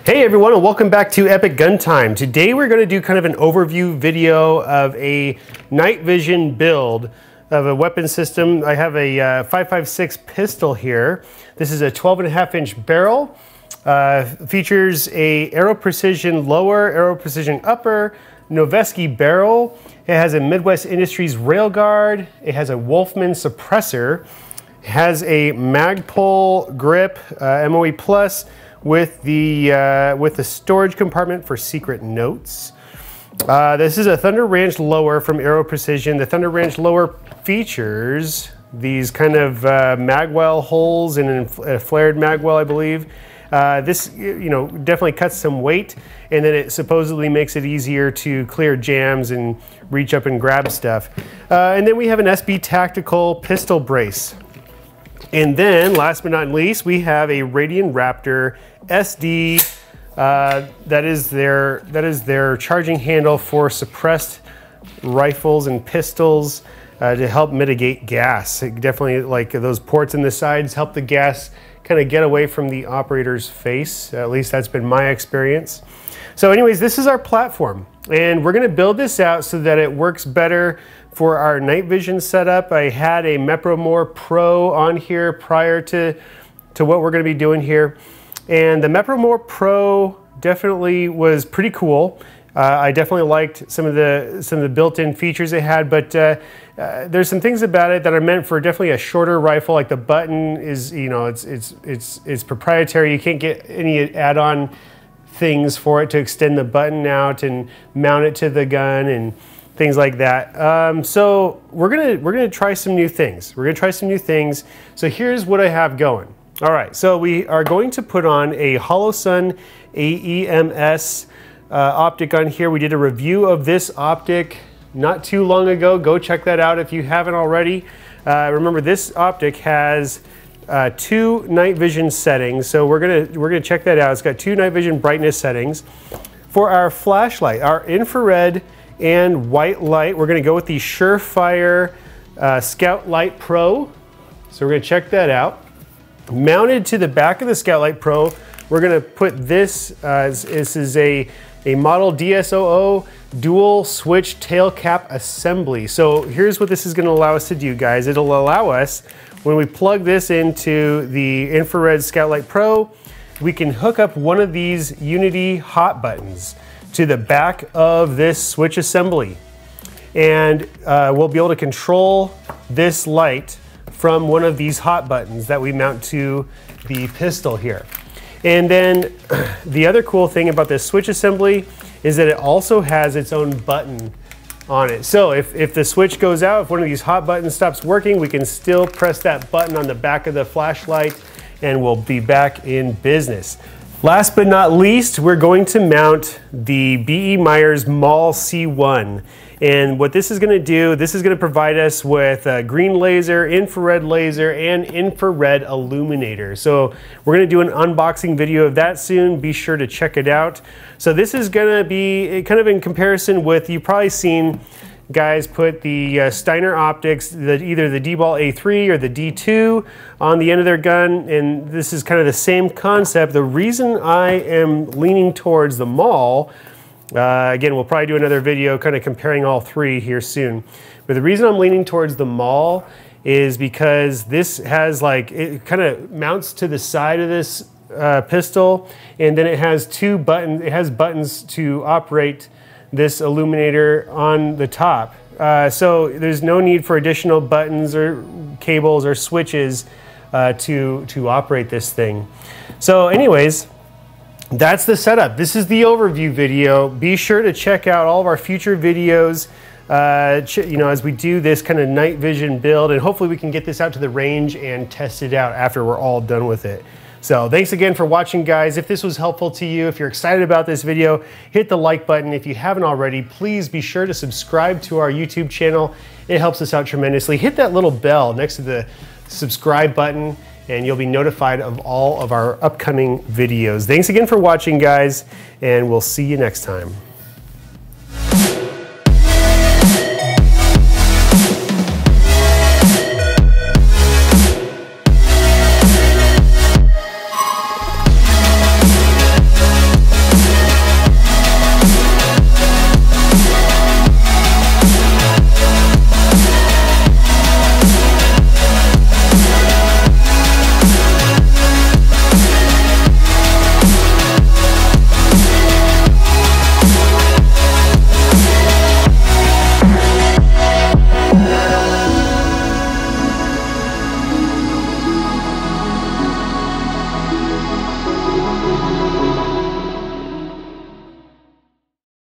Hey everyone, and welcome back to Epic Gun Time. Today we're going to do kind of an overview video of a night vision build of a weapon system. I have a 5.56 pistol here. This is a 12.5-inch barrel. Features a Aero Precision lower, Aero Precision upper, Noveske barrel. It has a Midwest Industries railguard. It has a Wolfman suppressor. It has a Magpul grip, MOE Plus, with the storage compartment for secret notes. This is a Thunder Ranch lower from Aero Precision. The Thunder Ranch lower features these kind of magwell holes and a flared magwell, I believe. This, definitely cuts some weight, and then it supposedly makes it easier to clear jams and reach up and grab stuff. And then we have an SB Tactical pistol brace. And then, last but not least, we have a Radian Raptor SD. That is their charging handle for suppressed rifles and pistols to help mitigate gas. It definitely, like those ports in the sides, help the gas kind of get away from the operator's face. At least that's been my experience. So anyways, this is our platform, and we're going to build this out so that it works better for our night vision setup. I had a Meyers Pro on here prior to what we're going to be doing here, and the Meyers Pro definitely was pretty cool. I definitely liked some of the built-in features it had, but there's some things about it that are meant for definitely a shorter rifle. Like the button is, it's proprietary. You can't get any add-on things for it to extend the button out and mount it to the gun and things like that. So we're gonna try some new things. So here's what I have going. All right, so we are going to put on a Holosun AEMS optic on here. We did a review of this optic not too long ago. Go check that out if you haven't already. Remember, this optic has 2 night vision settings, so we're gonna check that out. It's got 2 night vision brightness settings. For our flashlight, our infrared and white light, we're going to go with the SureFire Scout Light Pro. So we're going to check that out. Mounted to the back of the Scout Light Pro, we're going to put this. This is a model DSOO dual switch tail cap assembly. So here's what this is going to allow us to do, guys. It'll allow us, when we plug this into the infrared Scout Light Pro, we can hook up one of these Unity hot buttons to the back of this switch assembly, and we'll be able to control this light from one of these hot buttons that we mount to the pistol here. And then the other cool thing about this switch assembly is that it also has its own button on it. So if the switch goes out, if one of these hot buttons stops working, we can still press that button on the back of the flashlight and we'll be back in business. Last but not least, we're going to mount the Meyers MAWL C1. And what this is going to do, this is going to provide us with a green laser, infrared laser, and infrared illuminator. So we're going to do an unboxing video of that soon. Be sure to check it out. So this is going to be kind of in comparison with, you've probably seen guys put the Steiner optics, either the D-Ball A3 or the D2 on the end of their gun, and this is kind of the same concept. The reason I am leaning towards the MAWL, again, we'll probably do another video kind of comparing all three here soon, but the reason I'm leaning towards the MAWL is because this has, like, it kind of mounts to the side of this pistol, and then it has 2 buttons. It has buttons to operate this illuminator on the top. So there's no need for additional buttons or cables or switches to operate this thing. So anyways, that's the setup. This is the overview video. Be sure to check out all of our future videos as we do this kind of night vision build, and hopefully we can get this out to the range and test it out after we're all done with it. So thanks again for watching, guys. If this was helpful to you, if you're excited about this video, hit the like button. If you haven't already, please be sure to subscribe to our YouTube channel. It helps us out tremendously. Hit that little bell next to the subscribe button, and you'll be notified of all of our upcoming videos. Thanks again for watching, guys, and we'll see you next time.